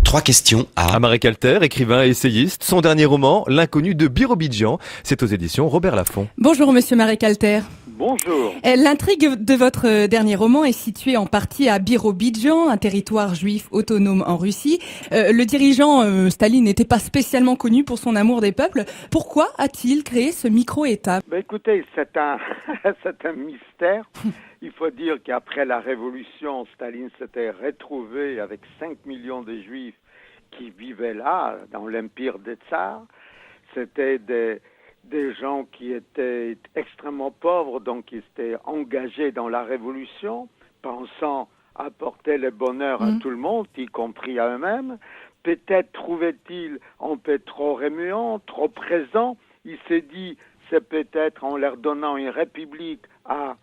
3 questions à Marek Alter, écrivain et essayiste. Son dernier roman, L'inconnu de Birobidjan, c'est aux éditions Robert Laffont. Bonjour Monsieur Marek Alter. Bonjour. L'intrigue de votre dernier roman est située en partie à Birobidjan, un territoire juif autonome en Russie. Le dirigeant Staline n'était pas spécialement connu pour son amour des peuples. Pourquoi a-t-il créé ce micro-État ? Écoutez, c'est un mystère. Il faut dire qu'après la Révolution, Staline s'était retrouvé avec 5 millions de Juifs qui vivaient là, dans l'empire des tsars. C'était des gens qui étaient extrêmement pauvres, donc qui étaient engagés dans la Révolution, pensant apporter le bonheur à tout le monde, y compris à eux-mêmes. Peut-être trouvait-il un peu trop remuant, trop présent. Il s'est dit, c'est peut-être en leur donnant une république à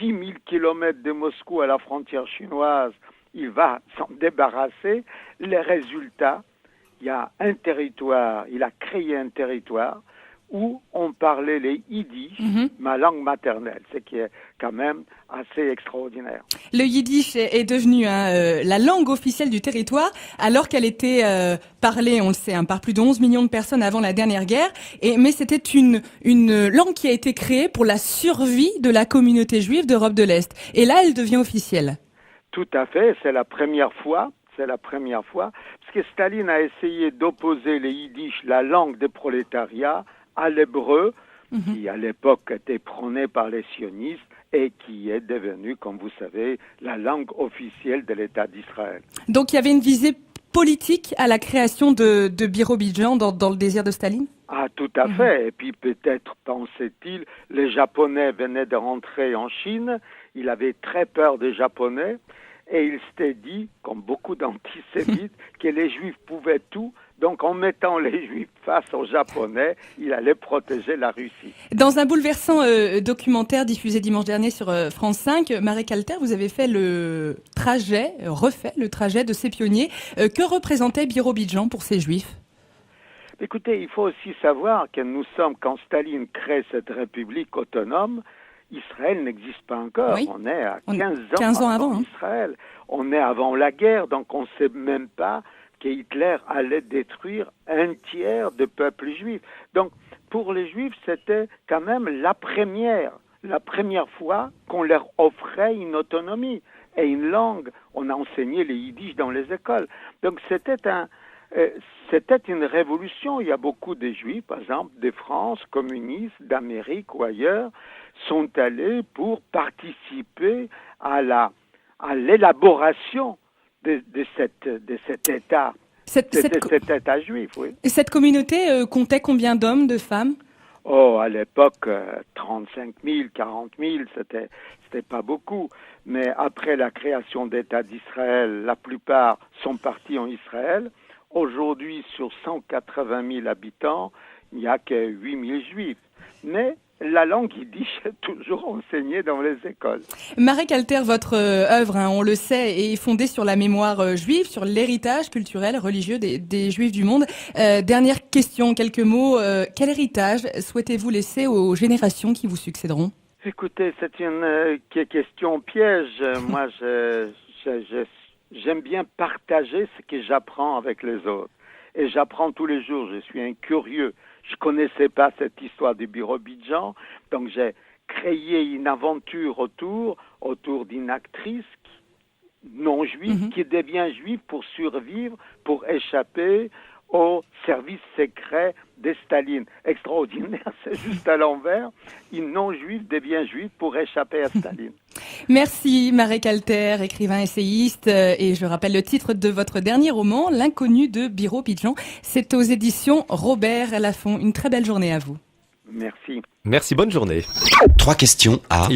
10 000 kilomètres de Moscou à la frontière chinoise, il va s'en débarrasser. Les résultats, il y a un territoire, il a créé un territoire où on parlait les yiddish, ma langue maternelle, ce qui est quand même assez extraordinaire. Le yiddish est devenu la langue officielle du territoire, alors qu'elle était parlée, on le sait, par plus de 11 millions de personnes avant la dernière guerre. Mais c'était une langue qui a été créée pour la survie de la communauté juive d'Europe de l'Est. Et là, elle devient officielle. Tout à fait, c'est la première fois, parce que Staline a essayé d'opposer les yiddish, la langue des prolétariats, à l'hébreu, qui à l'époque était prôné par les sionistes et qui est devenu, comme vous savez, la langue officielle de l'État d'Israël. Donc il y avait une visée politique à la création de Birobidjan dans le désir de Staline ? Ah, tout à fait. Et puis peut-être, pensait-il, les Japonais venaient de rentrer en Chine, il avait très peur des Japonais, et il s'était dit, comme beaucoup d'antisémites, que les Juifs pouvaient tout. Donc, en mettant les Juifs face aux Japonais, il allait protéger la Russie. Dans un bouleversant documentaire diffusé dimanche dernier sur France 5, Marek Alter, vous avez fait refait le trajet de ces pionniers. Que représentait Birobidjan pour ces Juifs ? Écoutez, il faut aussi savoir que nous sommes, quand Staline crée cette république autonome, Israël n'existe pas encore. Oui. On est à 15 ans avant Israël. On est avant la guerre, donc on ne sait même pas que Hitler allait détruire un tiers du peuple juif. Donc, pour les Juifs, c'était quand même la première fois qu'on leur offrait une autonomie et une langue. On a enseigné les yiddish dans les écoles. Donc, c'était une révolution. Il y a beaucoup de Juifs, par exemple, de France, communistes, d'Amérique ou ailleurs, sont allés pour participer à l'élaboration de cet État, cet État juif, oui. Et cette communauté comptait combien d'hommes, de femmes ? Oh, à l'époque, 35 000, 40 000, c'était pas beaucoup. Mais après la création d'État d'Israël, la plupart sont partis en Israël. Aujourd'hui, sur 180 000 habitants, il n'y a que 8 000 juifs. Mais la langue yiddish est toujours enseignée dans les écoles. Marek Alter, votre œuvre, on le sait, est fondée sur la mémoire juive, sur l'héritage culturel, religieux des Juifs du monde. Dernière question, quelques mots. Quel héritage souhaitez-vous laisser aux générations qui vous succéderont ? Écoutez, c'est une question piège. Moi, j'aime bien partager ce que j'apprends avec les autres. Et j'apprends tous les jours, je suis un curieux. Je connaissais pas cette histoire du Birobidjan, donc j'ai créé une aventure autour d'une actrice non juive qui devient juive pour survivre, pour échapper au service secret de Staline. Extraordinaire, c'est juste à l'envers. Une non-juive devient juive pour échapper à Staline. Merci Marek Alter, écrivain essayiste, et je rappelle le titre de votre dernier roman, L'inconnu de Birobidjan. C'est aux éditions Robert Laffont. Une très belle journée à vous. Merci. Merci, bonne journée. 3 questions à